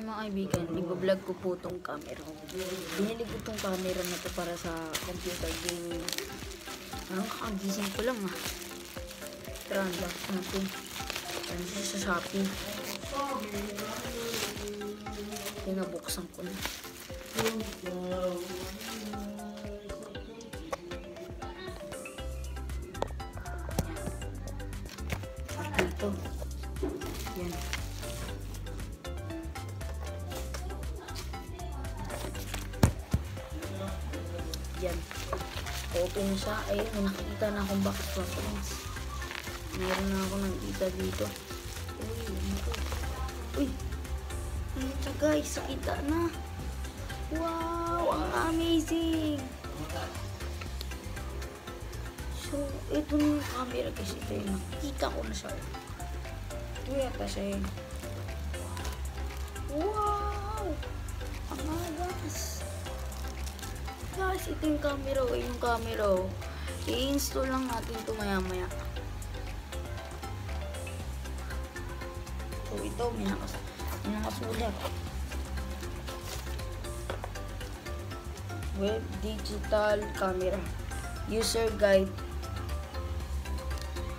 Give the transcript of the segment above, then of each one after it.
mga kaibigan, i-vlog ko po tong camera ko. Binili ko tong camera na to para sa computer gaming. Kakagising ko lang Tara, unbox natin. Ano siya sa Shopee. Pinabuksan ko na. Dito. Yan. Yan. Open siya. Ayun, may nakikita na akong box reference. Meron na ako nakikita dito. Uy, ano to? Uy! Ano siya guys? Nakita na. Wow! Ang amazing! So, ito na yung camera guys. Ito yung nakikita ko na siya. Ito yata siya yun. Wow! Ang agas! Guys, ito yung camera. Yung camera. I-install lang natin ito maya-maya. So, ito, may nakasulat. Web digital camera. User guide.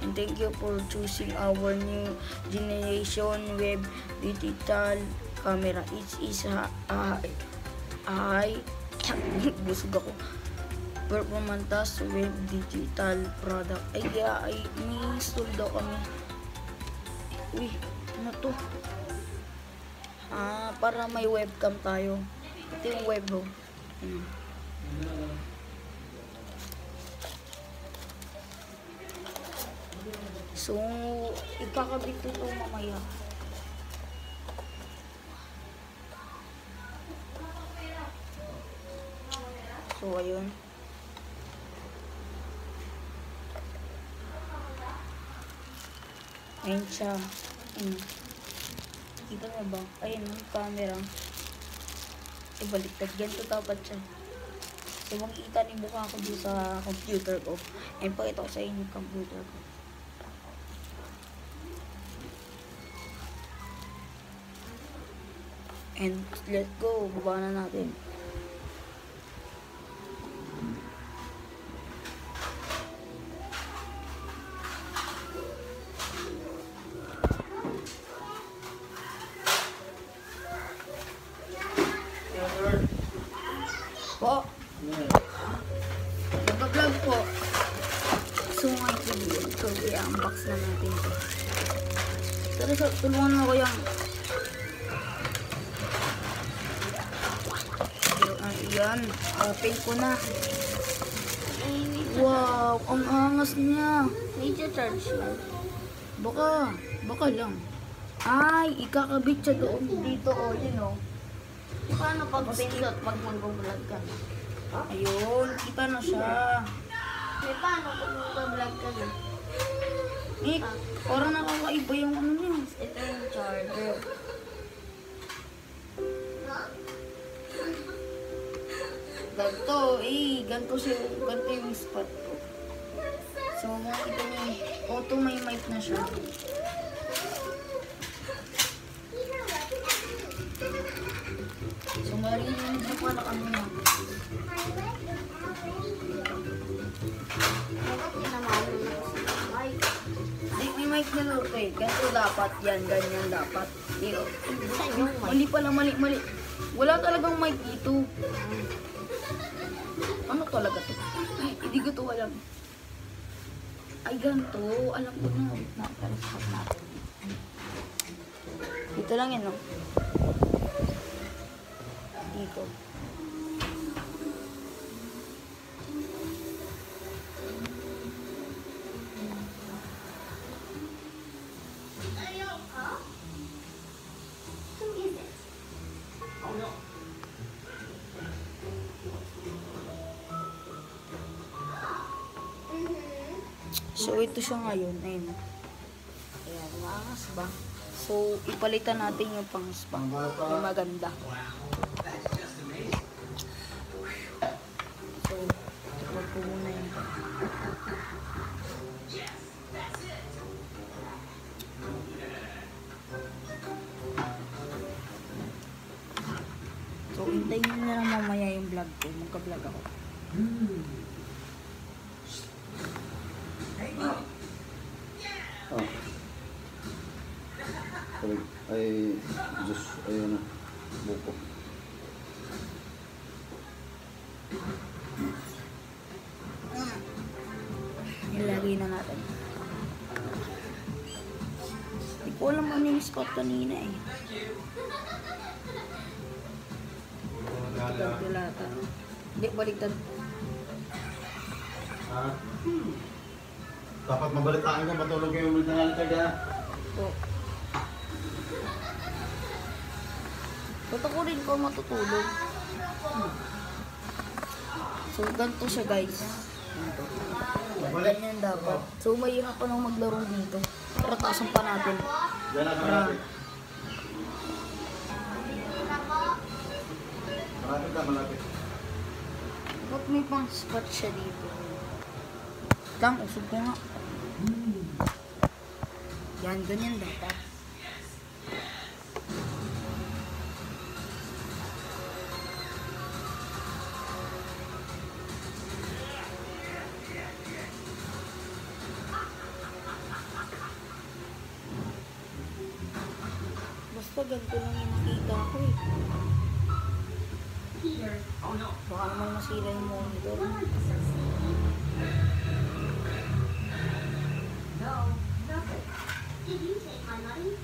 And thank you for choosing our new generation web digital camera. It is busog ako. Performance web digital product. Ay, may install daw kami. Uy, ano to? Para may webcam tayo. Ito yung web ho. So, ikakabit ito mamaya. So, ayun. Ayun siya. Kita mo ba? Ayun, yung camera. Ibaliktad. Ganito dapat siya. So, makikita ni mukha ko dito sa computer ko. Ayun, pakita ko sa inyo yung computer ko. And let's go. Baba na natin. Po. Nag-vlog po. So, ngayon ito, i-unbox na natin ito. Pero tulungan mo ko yung yan. Open ko na. Wow, ang angas niya. Medyo charge yan. Baka lang. Ay, ikakabit siya doon dito. Yun Paano pag pindot pag mag-vlog ka? Ayun, kita na siya. Paano pag mag-vlog ka na? Parang nakakaiba yung ano niya. Ito yung charger. Ganito yung spot ko. So, makikita niyo, auto may mic na siya. So, marinig mo pa na kami na. May mic na lang ito Ganito dapat yan, ganyan dapat. Mali pala, mali. Wala talagang mic dito. Ano talaga to? Ay, hindi ko to alam. Ay, ganito. Alam ko na. Nakatalasap natin. Dito lang yan, Dito. So, ito siya ngayon. Ayun. Ayan, maangas ba? So, ipalitan natin yung pang-spa. Yung maganda. So, ito po muna yun. So, hintayin nyo na lang mamaya yung vlog ko. Magka-vlog ako. Oh. Ay, Diyos, ayun na. Buko. Ilagay na natin. Hindi ko alam ano yung spot kanina eh. Gagulata. Hindi, baliktad. Ha? Dapat mabalitaan ko, matulog yung multinal ka dyan. So, ba't ako rin po matutulog? So, ganito siya guys. Ganyan dapat. So, mahirap pa nang maglaro dito. Pero taasan pa natin. Diyan na, malapit. Malapit ka, malapit. Ba't may pang spot siya dito? Lang, usog ko nga. Yan, ganyan dapat. Basta ganito lang yung nakita ko eh. Baka naman masira yung monitor. Did you take my money?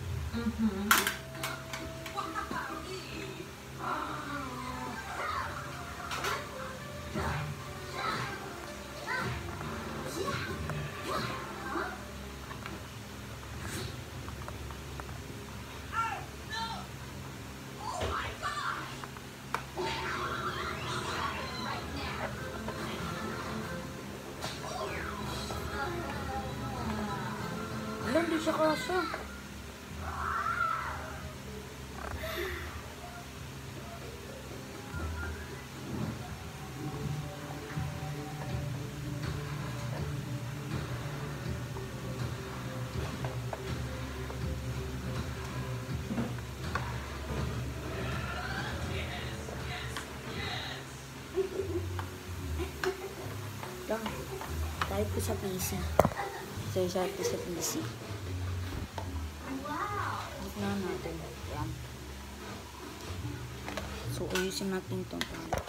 Wala, hindi siya kasha. Lang, type ko sa PC. So, type ko sa PC. Gitna natin. Yan. So, ayusin natin itong pala.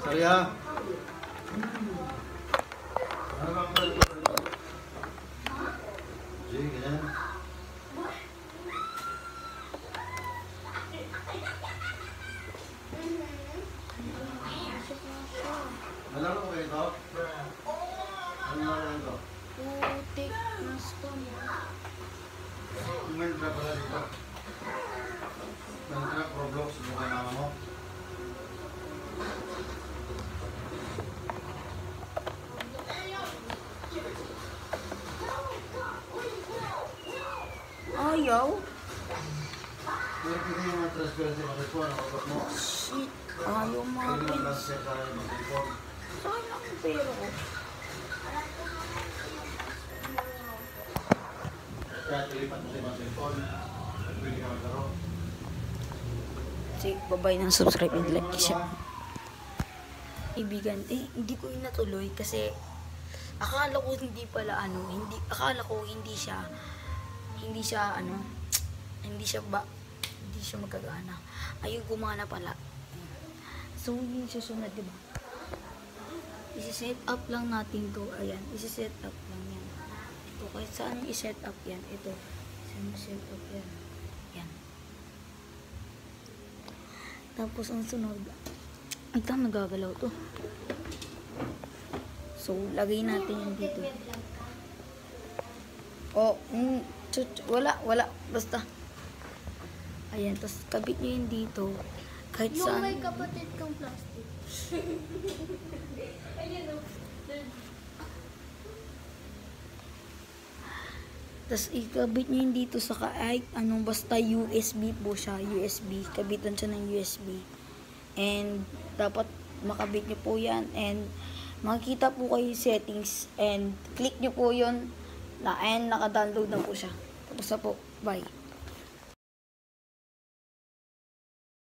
Sarya. Ano ba ang pala? Sige, ganyan. Nalaro ko ito? Ano nalaro ito? Putik na spam. Mintra pala dito. Mintra, Roblox, mukha mama mo. Ayaw? Meron kasi yung mga transparency mga ito, nakapag mo. Shit. Ayaw Pwede mga mo pins. transfer sa mga telefon. Saan ang pera ko? Kaya tilipat mo sa mga telefon. Pwede ka maglaro. Sige, babay ng subscribe and like siya. Ibigan, hindi ko yun natuloy kasi akala ko hindi pala akala ko hindi siya magagana. Ayun, gumana pala. So, yung susunod, diba? Isi-set up lang natin to. Ayan, isi-set up lang yan. Ito, kahit saan yung i-set up yan. Ito, saan yung set up yan. Yan. Tapos, ang sunod, ito, nagagalaw to. So, lagay natin yan dito. Oh, wala. Basta. Ayan, tapos kabit nyo yun dito. Kahit Yung saan. may kapatid kang plastic. Ayun o. Tapos ikabit nyo yun dito sa kahit anong basta USB po siya. USB. Kabitan siya ng USB. And dapat makabit nyo po yan. And makikita po kayo yung settings. And click nyo po yun. And naka-download na po siya. Tapos na po. Bye.